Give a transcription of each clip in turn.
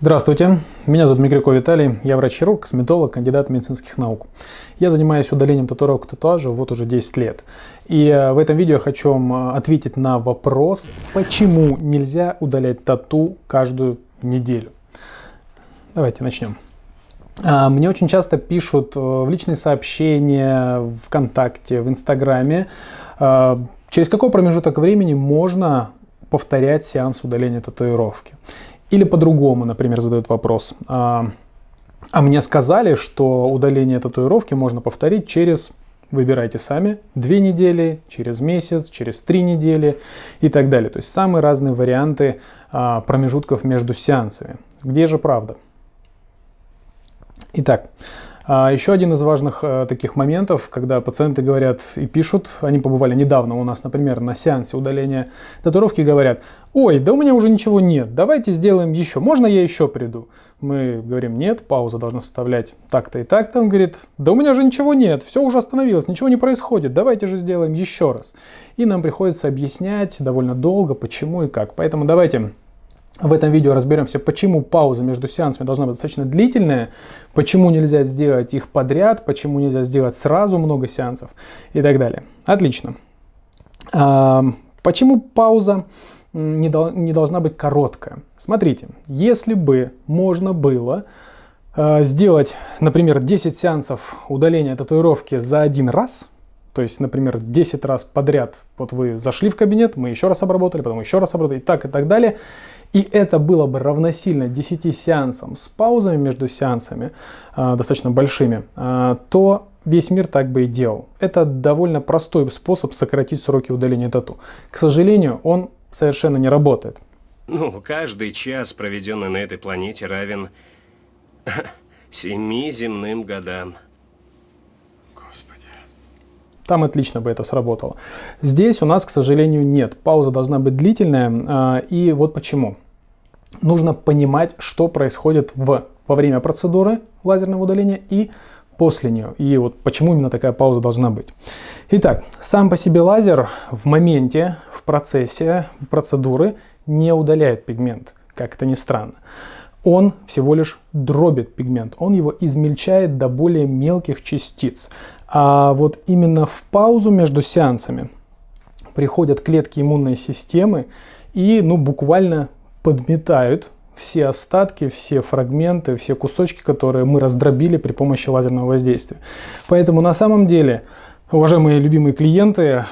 Здравствуйте, меня зовут Микрюков Виталий, я врач-хирург, косметолог, кандидат медицинских наук. Я занимаюсь удалением татуировок и татуажа вот уже 10 лет. И в этом видео я хочу вам ответить на вопрос, почему нельзя удалять тату каждую неделю. Давайте начнем. Мне очень часто пишут в личные сообщения, ВКонтакте, в Инстаграме, через какой промежуток времени можно повторять сеанс удаления татуировки. Или по-другому, например, задают вопрос. А мне сказали, что удаление татуировки можно повторить через, выбирайте сами, 2 недели, через месяц, через 3 недели и так далее. То есть самые разные варианты промежутков между сеансами. Где же правда? Итак, еще один из важных таких моментов, когда пациенты говорят и пишут, они побывали недавно у нас, например, на сеансе удаления татуировки, говорят: ой, да у меня уже ничего нет, давайте сделаем еще, можно я еще приду? Мы говорим: нет, пауза должна составлять так-то и так-то. Он говорит: да у меня же ничего нет, все уже остановилось, ничего не происходит, давайте же сделаем еще раз. И нам приходится объяснять довольно долго, почему и как. Поэтому давайте в этом видео разберемся, почему пауза между сеансами должна быть достаточно длительная, почему нельзя сделать их подряд, почему нельзя сделать сразу много сеансов и так далее. Отлично. Почему пауза не должна быть короткая? Смотрите, если бы можно было сделать, например, 10 сеансов удаления татуировки за один раз, то есть, например, 10 раз подряд, вот вы зашли в кабинет, мы еще раз обработали, потом еще раз обработали, и так далее, и это было бы равносильно 10 сеансам с паузами между сеансами, достаточно большими, то весь мир так бы и делал. Это довольно простой способ сократить сроки удаления тату. К сожалению, он совершенно не работает. Ну, каждый час, проведенный на этой планете, равен 7 земным годам. Там отлично бы это сработало. Здесь у нас, к сожалению, нет. Пауза должна быть длительная. И вот почему. Нужно понимать, что происходит во время процедуры лазерного удаления и после нее. И вот почему именно такая пауза должна быть. Итак, сам по себе лазер в моменте, в процессе процедуры не удаляет пигмент, как это ни странно. Он всего лишь дробит пигмент, он его измельчает до более мелких частиц. А вот именно в паузу между сеансами приходят клетки иммунной системы и буквально подметают все остатки, все фрагменты, все кусочки, которые мы раздробили при помощи лазерного воздействия. Поэтому на самом деле, уважаемые любимые клиенты,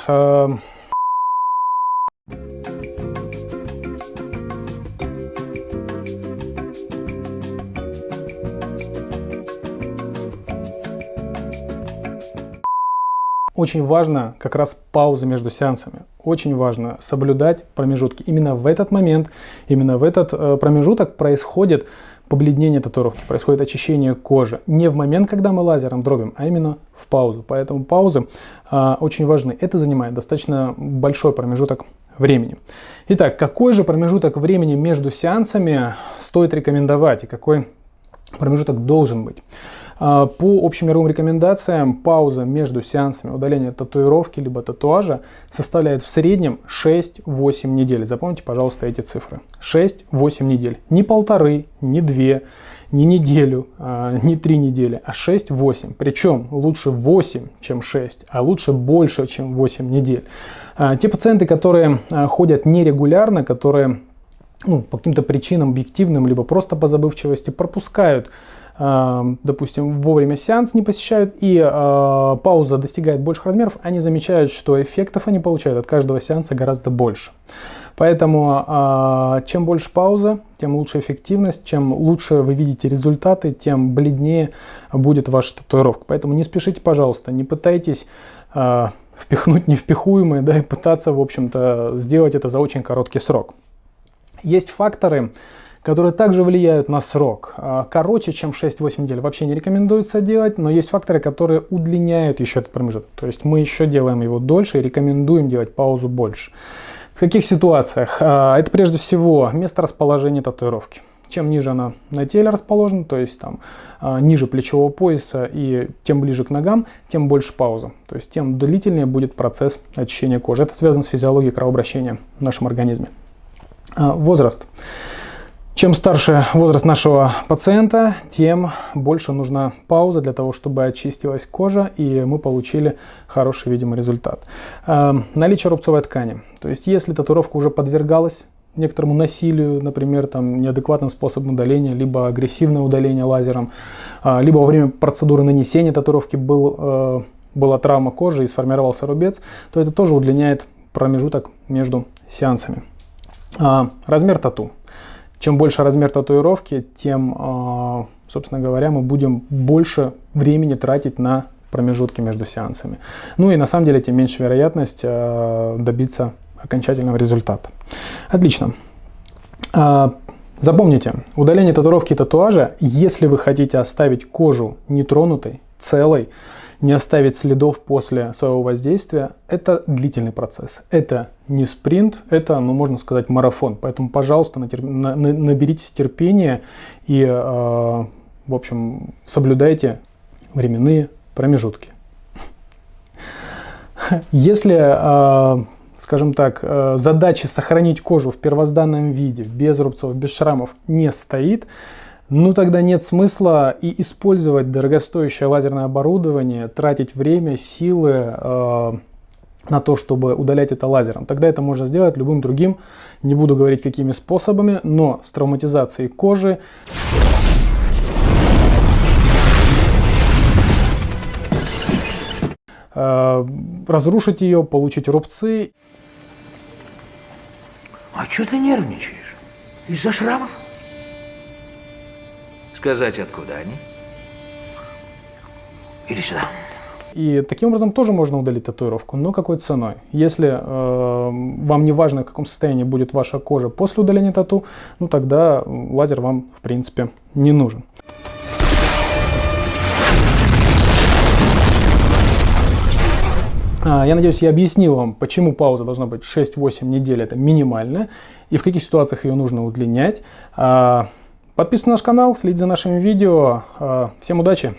очень важно как раз пауза между сеансами. Очень важно соблюдать промежутки. Именно в этот момент, именно в этот промежуток происходит побледнение татуировки, происходит очищение кожи. Не в момент, когда мы лазером дробим, а именно в паузу. Поэтому паузы очень важны. Это занимает достаточно большой промежуток времени. Итак, какой же промежуток времени между сеансами стоит рекомендовать и какой промежуток должен быть? По общим мировым рекомендациям, пауза между сеансами удаления татуировки либо татуажа составляет в среднем 6-8 недель. Запомните, пожалуйста, эти цифры. 6-8 недель. Не 1,5, не 2, не неделю, не 3 недели, а 6-8. Причем лучше 8, чем 6, а лучше больше, чем 8 недель. Те пациенты, которые ходят нерегулярно, которые по каким-то причинам объективным, либо просто по забывчивости пропускают, допустим, вовремя сеанс не посещают, и пауза достигает больших размеров, они замечают, что эффектов они получают от каждого сеанса гораздо больше. Поэтому чем больше пауза, тем лучше эффективность, чем лучше вы видите результаты, тем бледнее будет ваша татуировка. Поэтому не спешите, пожалуйста, не пытайтесь впихнуть невпихуемое, и пытаться, в общем-то, сделать это за очень короткий срок. Есть факторы, которые также влияют на срок. Короче, чем 6-8 недель вообще не рекомендуется делать, но есть факторы, которые удлиняют еще этот промежуток. То есть мы еще делаем его дольше и рекомендуем делать паузу больше. В каких ситуациях? Это прежде всего место расположения татуировки. Чем ниже она на теле расположена, то есть ниже плечевого пояса и тем ближе к ногам, тем больше пауза. То есть тем длительнее будет процесс очищения кожи. Это связано с физиологией кровообращения в нашем организме. Возраст. Чем старше возраст нашего пациента, тем больше нужна пауза для того, чтобы очистилась кожа и мы получили хороший видимый результат. Наличие рубцовой ткани. То есть если татуировка уже подвергалась некоторому насилию, например, неадекватным способом удаления, либо агрессивное удаление лазером, либо во время процедуры нанесения татуировки была травма кожи и сформировался рубец, то это тоже удлиняет промежуток между сеансами. Размер тату. Чем больше размер татуировки, тем, собственно говоря, мы будем больше времени тратить на промежутки между сеансами. Ну и на самом деле, тем меньше вероятность добиться окончательного результата. Отлично. Запомните, удаление татуировки и татуажа, если вы хотите оставить кожу нетронутой, целой, не оставить следов после своего воздействия, это длительный процесс. Это не спринт, это, можно сказать, марафон. Поэтому, пожалуйста, наберитесь терпения и, в общем, соблюдайте временные промежутки. Если, скажем так, задача сохранить кожу в первозданном виде, без рубцов, без шрамов, не стоит, тогда нет смысла и использовать дорогостоящее лазерное оборудование, тратить время, силы на то, чтобы удалять это лазером. Тогда это можно сделать любым другим, не буду говорить какими способами, но с травматизацией кожи. Разрушить ее, получить рубцы. А что ты нервничаешь? Из-за шрамов? Сказать, откуда они? Иди сюда. И таким образом тоже можно удалить татуировку, но какой ценой? Если вам не важно, в каком состоянии будет ваша кожа после удаления тату, тогда лазер вам, в принципе, не нужен. Я надеюсь, я объяснил вам, почему пауза должна быть 6-8 недель, это минимально, и в каких ситуациях ее нужно удлинять. Подписывайтесь на наш канал, следите за нашими видео. Всем удачи!